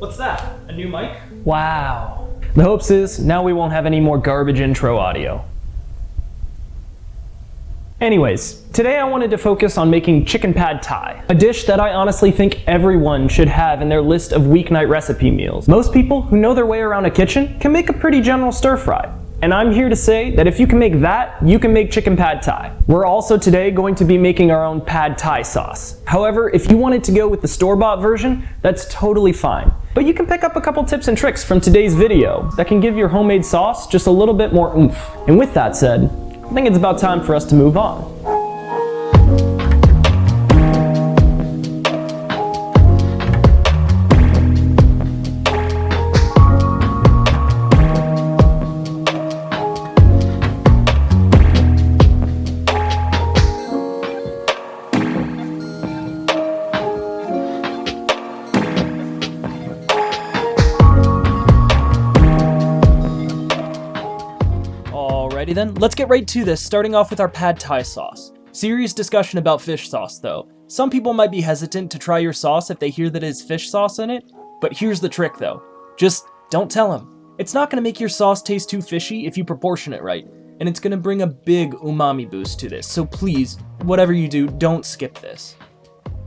What's that? A new mic? Wow. The hopes is now we won't have any more garbage intro audio. Anyways, today I wanted to focus on making chicken pad thai, a dish that I honestly think everyone should have in their list of weeknight recipe meals. Most people who know their way around a kitchen can make a pretty general stir fry. And I'm here to say that if you can make that, you can make chicken pad thai. We're also today going to be making our own pad thai sauce. However, if you wanted to go with the store-bought version, that's totally fine. But you can pick up a couple tips and tricks from today's video that can give your homemade sauce just a little bit more oomph. And with that said, I think it's about time for us to move on. Alrighty then, let's get right to this, starting off with our pad thai sauce. Serious discussion about fish sauce though. Some people might be hesitant to try your sauce if they hear that it's fish sauce in it, but here's the trick though. Just don't tell them. It's not gonna make your sauce taste too fishy if you proportion it right, and it's gonna bring a big umami boost to this, so please, whatever you do, don't skip this.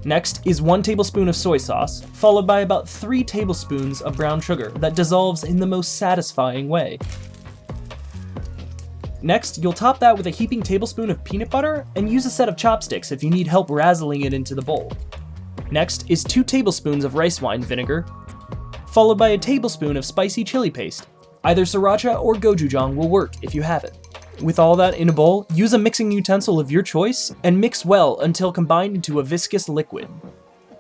Next is 1 tablespoon of soy sauce, followed by about 3 tablespoons of brown sugar that dissolves in the most satisfying way. Next, you'll top that with a heaping tablespoon of peanut butter and use a set of chopsticks if you need help razzling it into the bowl. Next is 2 tablespoons of rice wine vinegar, followed by a tablespoon of spicy chili paste. Either sriracha or gochujang will work if you have it. With all that in a bowl, use a mixing utensil of your choice and mix well until combined into a viscous liquid.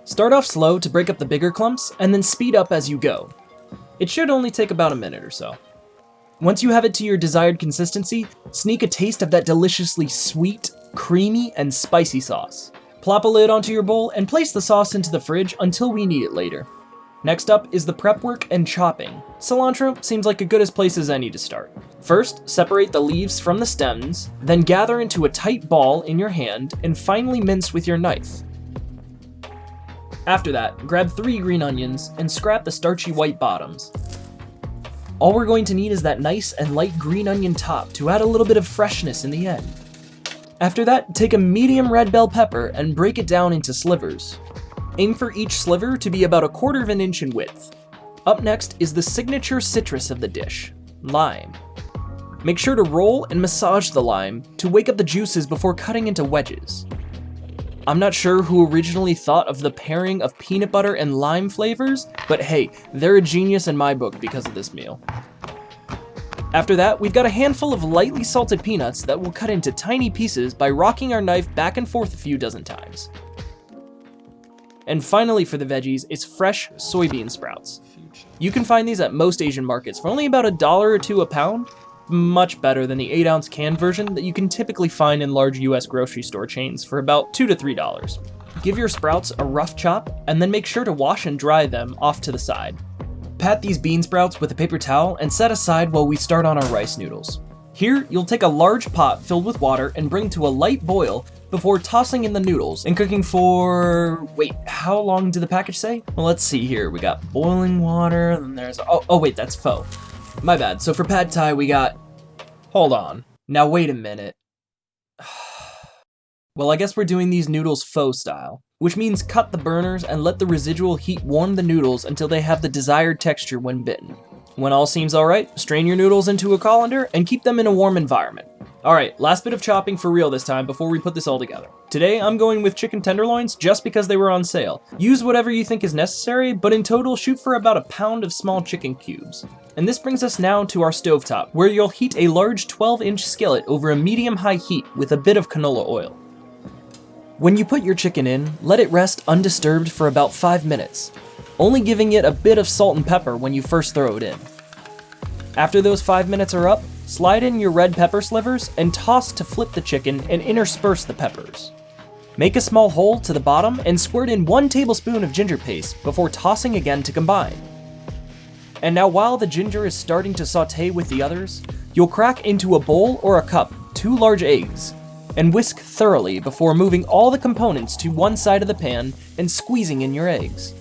Start off slow to break up the bigger clumps and then speed up as you go. It should only take about a minute or so. Once you have it to your desired consistency, sneak a taste of that deliciously sweet, creamy, and spicy sauce. Plop a lid onto your bowl and place the sauce into the fridge until we need it later. Next up is the prep work and chopping. Cilantro seems like a good as place as any to start. First, separate the leaves from the stems, then gather into a tight ball in your hand and finely mince with your knife. After that, grab 3 green onions and scrap the starchy white bottoms. All we're going to need is that nice and light green onion top to add a little bit of freshness in the end. After that, take a medium red bell pepper and break it down into slivers. Aim for each sliver to be about 1/4 inch in width. Up next is the signature citrus of the dish, lime. Make sure to roll and massage the lime to wake up the juices before cutting into wedges. I'm not sure who originally thought of the pairing of peanut butter and lime flavors, but hey, they're a genius in my book because of this meal. After that, we've got a handful of lightly salted peanuts that we'll cut into tiny pieces by rocking our knife back and forth a few dozen times. And finally for the veggies, it's fresh soybean sprouts. You can find these at most Asian markets for only about $1 or $2 a pound, much better than the 8-ounce canned version that you can typically find in large US grocery store chains for about $2 to $3. Give your sprouts a rough chop, and then make sure to wash and dry them off to the side. Pat these bean sprouts with a paper towel and set aside while we start on our rice noodles. Here, you'll take a large pot filled with water and bring to a light boil before tossing in the noodles and cooking for... wait, how long did the package say? Well, let's see here. We got boiling water, then there's... oh wait, that's pho. My bad. So for pad thai, we got... hold on. Now wait a minute. Well, I guess we're doing these noodles pho style, which means cut the burners and let the residual heat warm the noodles until they have the desired texture when bitten. When all seems alright, strain your noodles into a colander and keep them in a warm environment. Alright, last bit of chopping for real this time before we put this all together. Today, I'm going with chicken tenderloins just because they were on sale. Use whatever you think is necessary, but in total, shoot for about 1 pound of small chicken cubes. And this brings us now to our stovetop, where you'll heat a large 12-inch skillet over a medium-high heat with a bit of canola oil. When you put your chicken in, let it rest undisturbed for about 5 minutes, only giving it a bit of salt and pepper when you first throw it in. After those 5 minutes are up, slide in your red pepper slivers and toss to flip the chicken and intersperse the peppers. Make a small hole to the bottom and squirt in 1 tablespoon of ginger paste before tossing again to combine. And now while the ginger is starting to saute with the others, you'll crack into a bowl or a cup 2 large eggs and whisk thoroughly before moving all the components to one side of the pan and squeezing in your eggs.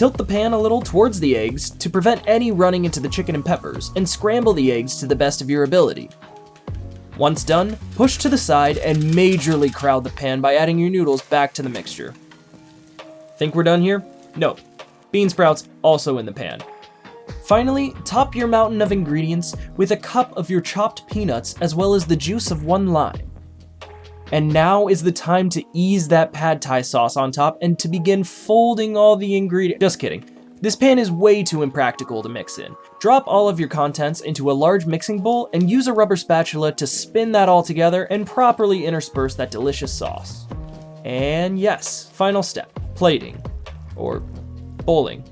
Tilt the pan a little towards the eggs to prevent any running into the chicken and peppers, and scramble the eggs to the best of your ability. Once done, push to the side and majorly crowd the pan by adding your noodles back to the mixture. Think we're done here? No. Bean sprouts also in the pan. Finally, top your mountain of ingredients with a cup of your chopped peanuts as well as the juice of 1 lime. And now is the time to ease that pad thai sauce on top and to begin folding all the ingredients. Just kidding. This pan is way too impractical to mix in. Drop all of your contents into a large mixing bowl and use a rubber spatula to spin that all together and properly intersperse that delicious sauce. And yes, final step, plating. Or bowling.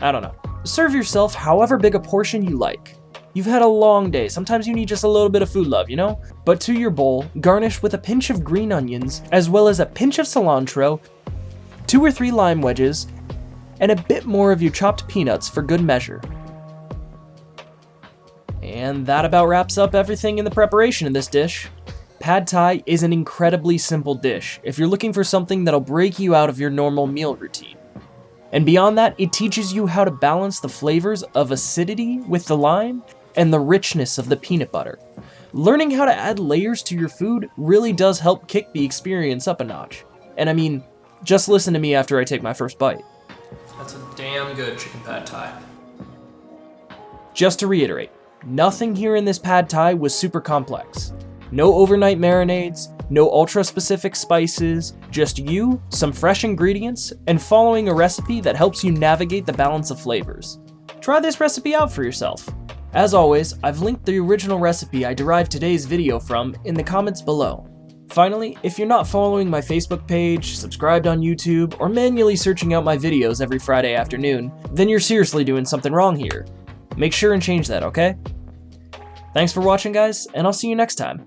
I don't know. Serve yourself however big a portion you like. You've had a long day, sometimes you need just a little bit of food love, you know? But to your bowl, garnish with a pinch of green onions, as well as a pinch of cilantro, 2 or 3 lime wedges, and a bit more of your chopped peanuts for good measure. And that about wraps up everything in the preparation of this dish. Pad Thai is an incredibly simple dish if you're looking for something that'll break you out of your normal meal routine. And beyond that, it teaches you how to balance the flavors of acidity with the lime and the richness of the peanut butter. Learning how to add layers to your food really does help kick the experience up a notch. And I mean, just listen to me after I take my first bite. That's a damn good chicken pad thai. Just to reiterate, nothing here in this pad thai was super complex. No overnight marinades, no ultra-specific spices, just you, some fresh ingredients, and following a recipe that helps you navigate the balance of flavors. Try this recipe out for yourself. As always, I've linked the original recipe I derived today's video from in the comments below. Finally, if you're not following my Facebook page, subscribed on YouTube, or manually searching out my videos every Friday afternoon, then you're seriously doing something wrong here. Make sure and change that, okay? Thanks for watching, guys, and I'll see you next time.